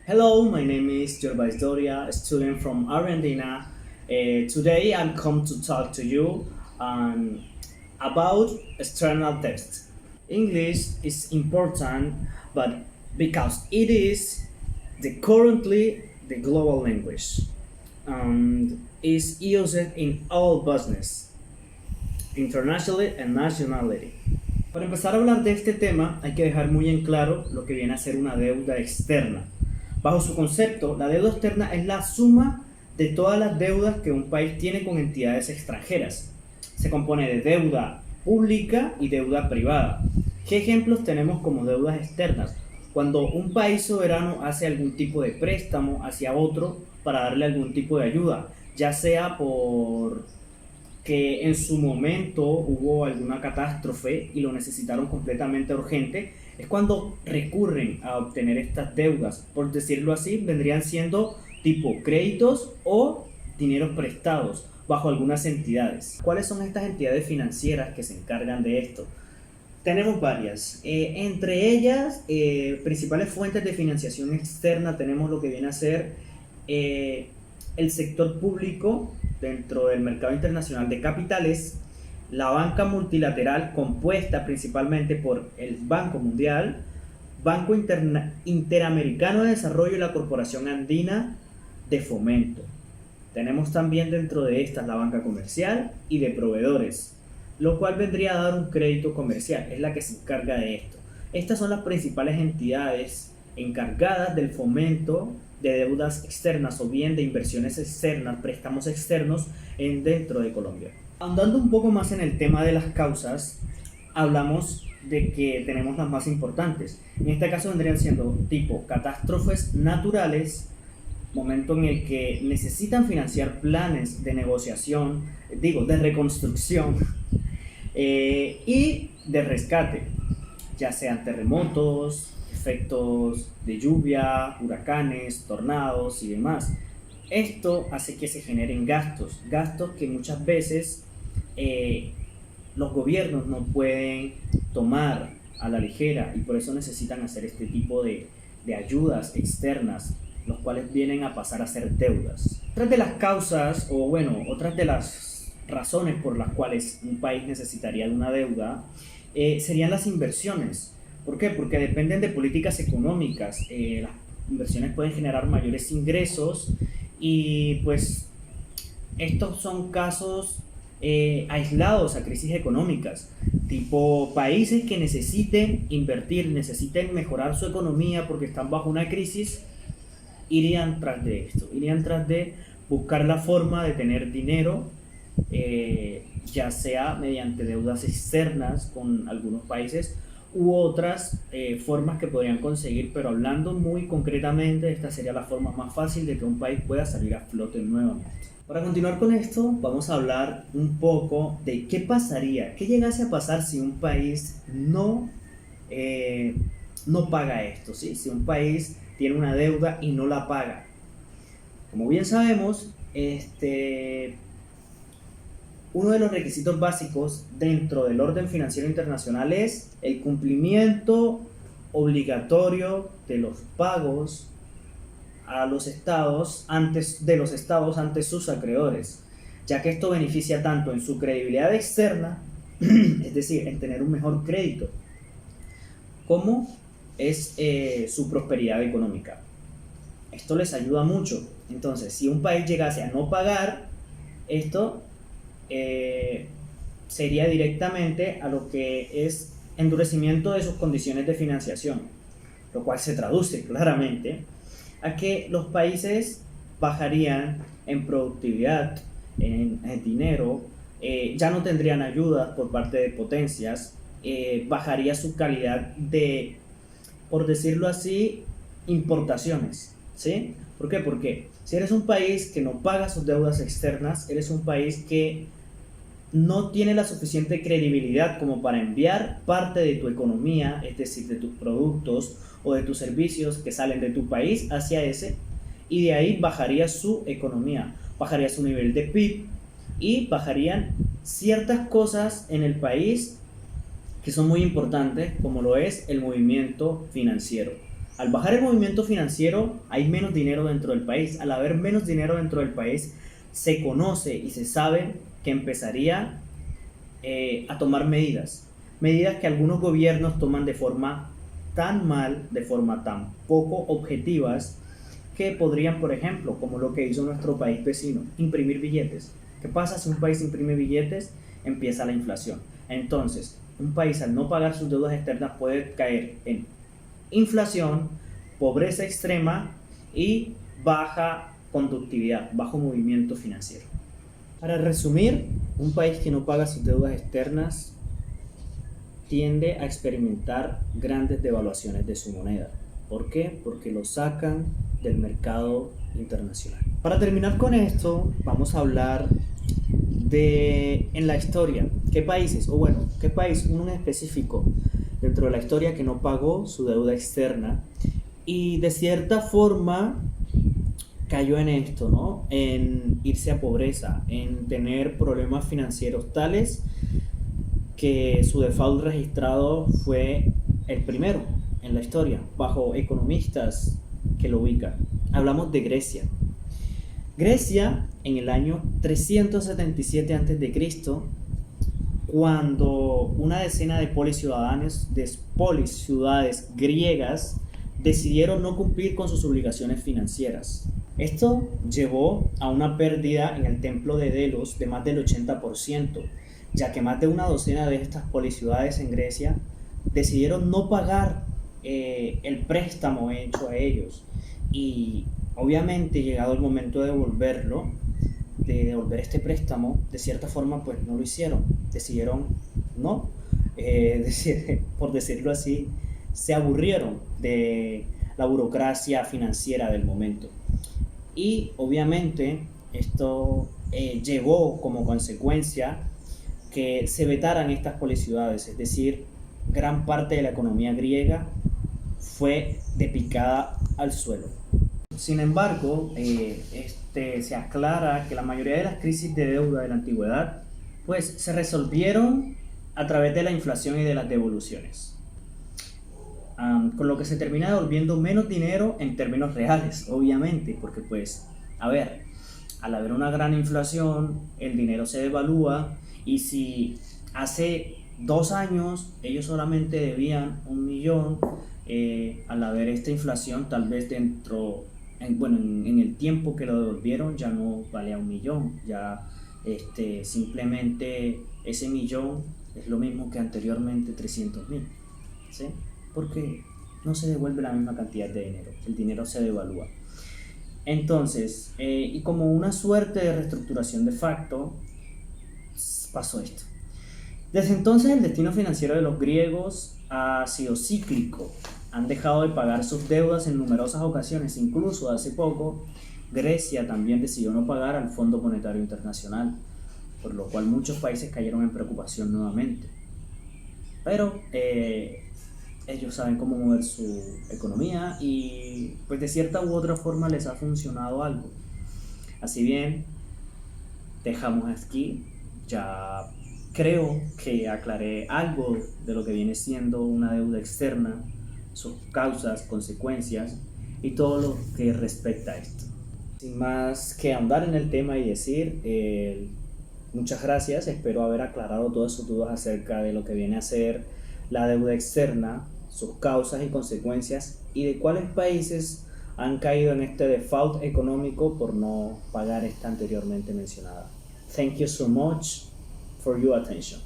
Hello, my name is Gervais Doria, a student from Argentina. Today I'm come to talk to you about external tests. English is important, but because it is currently the global language and is used in all business, internationally and nationally. Para empezar a hablar de este tema, hay que dejar muy en claro lo que viene a ser una deuda externa. Bajo su concepto, la deuda externa es la suma de todas las deudas que un país tiene con entidades extranjeras. Se compone de deuda pública y deuda privada. ¿Qué ejemplos tenemos como deudas externas? Cuando un país soberano hace algún tipo de préstamo hacia otro para darle algún tipo de ayuda, ya sea por que en su momento hubo alguna catástrofe y lo necesitaron completamente urgente, es cuando recurren a obtener estas deudas. Por decirlo así, vendrían siendo tipo créditos o dineros prestados bajo algunas entidades. ¿Cuáles son estas entidades financieras que se encargan de esto? Tenemos varias. Entre ellas, principales fuentes de financiación externa tenemos lo que viene a ser el sector público dentro del mercado internacional de capitales, la banca multilateral compuesta principalmente por el Banco Mundial, Banco Interamericano de Desarrollo y la Corporación Andina de Fomento. Tenemos también dentro de estas la banca comercial y de proveedores, lo cual vendría a dar un crédito comercial, es la que se encarga de esto. Estas son las principales entidades encargadas del fomento de deudas externas o bien de inversiones externas, préstamos externos dentro de Colombia. Ahondando un poco más en el tema de las causas, hablamos de que tenemos las más importantes. En este caso vendrían siendo tipo catástrofes naturales, momento en el que necesitan financiar planes de negociación, de reconstrucción y de rescate, ya sean terremotos, efectos de lluvia, huracanes, tornados y demás. Esto hace que se generen gastos que muchas veces los gobiernos no pueden tomar a la ligera y por eso necesitan hacer este tipo de ayudas externas, los cuales vienen a pasar a ser deudas. Otras de las causas, o bueno, otras de las razones por las cuales un país necesitaría de una deuda serían las inversiones. ¿Por qué? Porque dependen de políticas económicas. Las inversiones pueden generar mayores ingresos y pues estos son casos aislados a crisis económicas, tipo países que necesiten invertir, necesiten mejorar su economía porque están bajo una crisis, irían tras de esto, irían tras de buscar la forma de tener dinero, ya sea mediante deudas externas con algunos países u otras formas que podrían conseguir, pero hablando muy concretamente, esta sería la forma más fácil de que un país pueda salir a flote nuevamente. Para continuar con esto, vamos a hablar un poco de qué pasaría, qué llegase a pasar si un país no paga esto, ¿sí? Si un país tiene una deuda y no la paga. Como bien sabemos, uno de los requisitos básicos dentro del orden financiero internacional es el cumplimiento obligatorio de los pagos a los estados ante sus acreedores, ya que esto beneficia tanto en su credibilidad externa, es decir, en tener un mejor crédito, como es su prosperidad económica. Esto les ayuda mucho. Entonces, si un país llegase a no pagar, esto sería directamente a lo que es endurecimiento de sus condiciones de financiación, lo cual se traduce claramente a que los países bajarían en productividad, en dinero, ya no tendrían ayudas por parte de potencias, bajaría su calidad de, por decirlo así, importaciones, ¿sí? ¿Por qué? Porque si eres un país que no paga sus deudas externas, eres un país que no tiene la suficiente credibilidad como para enviar parte de tu economía, es decir, de tus productos o de tus servicios que salen de tu país hacia ese, y de ahí bajaría su economía, bajaría su nivel de PIB y bajarían ciertas cosas en el país que son muy importantes, como lo es el movimiento financiero. Al bajar el movimiento financiero, hay menos dinero dentro del país. Al haber menos dinero dentro del país, se conoce y se sabe que empezaría a tomar medidas que algunos gobiernos toman de forma tan mal, de forma tan poco objetivas, que podrían, por ejemplo, como lo que hizo nuestro país vecino, imprimir billetes. ¿Qué pasa si un país imprime billetes? Empieza la inflación. Entonces, un país al no pagar sus deudas externas puede caer en inflación, pobreza extrema y baja conductividad, bajo movimiento financiero. Para resumir, un país que no paga sus deudas externas tiende a experimentar grandes devaluaciones de su moneda. ¿Por qué? Porque lo sacan del mercado internacional. Para terminar con esto, vamos a hablar de en la historia, qué países, o bueno, qué país, uno en específico dentro de la historia que no pagó su deuda externa y de cierta forma cayó en esto, ¿no? En irse a pobreza, en tener problemas financieros tales que su default registrado fue el primero en la historia, bajo economistas que lo ubican. Hablamos de Grecia. Grecia, en el año 377 a.C., cuando una decena de ciudades griegas decidieron no cumplir con sus obligaciones financieras. Esto llevó a una pérdida en el templo de Delos de más del 80%, ya que más de una docena de estas policiudades en Grecia decidieron no pagar el préstamo hecho a ellos. Y obviamente, llegado el momento de devolver este préstamo, de cierta forma pues no lo hicieron, decidieron no, por decirlo así, se aburrieron de la burocracia financiera del momento. Y obviamente esto llevó como consecuencia que se vetaran estas policiudades, es decir, gran parte de la economía griega fue de picada al suelo. Sin embargo, se aclara que la mayoría de las crisis de deuda de la antigüedad pues se resolvieron a través de la inflación y de las devoluciones, con lo que se termina devolviendo menos dinero en términos reales, obviamente, porque pues, a ver, al haber una gran inflación, el dinero se devalúa, y si hace 2 años ellos solamente debían 1.000.000, al haber esta inflación, tal vez en el tiempo que lo devolvieron ya no valía 1.000.000, ya simplemente ese millón es lo mismo que anteriormente 300.000, ¿sí? Porque no se devuelve la misma cantidad de dinero, el dinero se devalúa. Entonces, y como una suerte de reestructuración de facto, pasó esto. Desde entonces el destino financiero de los griegos ha sido cíclico. Han dejado de pagar sus deudas en numerosas ocasiones. Incluso hace poco Grecia también decidió no pagar al Fondo Monetario Internacional, por lo cual muchos países cayeron en preocupación nuevamente. Pero ellos saben cómo mover su economía y pues de cierta u otra forma les ha funcionado algo. Así bien, dejamos aquí. Ya creo que aclaré algo de lo que viene siendo una deuda externa, sus causas, consecuencias y todo lo que respecta a esto. Sin más que ahondar en el tema y decir, muchas gracias, espero haber aclarado todas sus dudas acerca de lo que viene a ser la deuda externa, sus causas y consecuencias y de cuáles países han caído en este default económico por no pagar esta anteriormente mencionada. Thank you so much for your attention.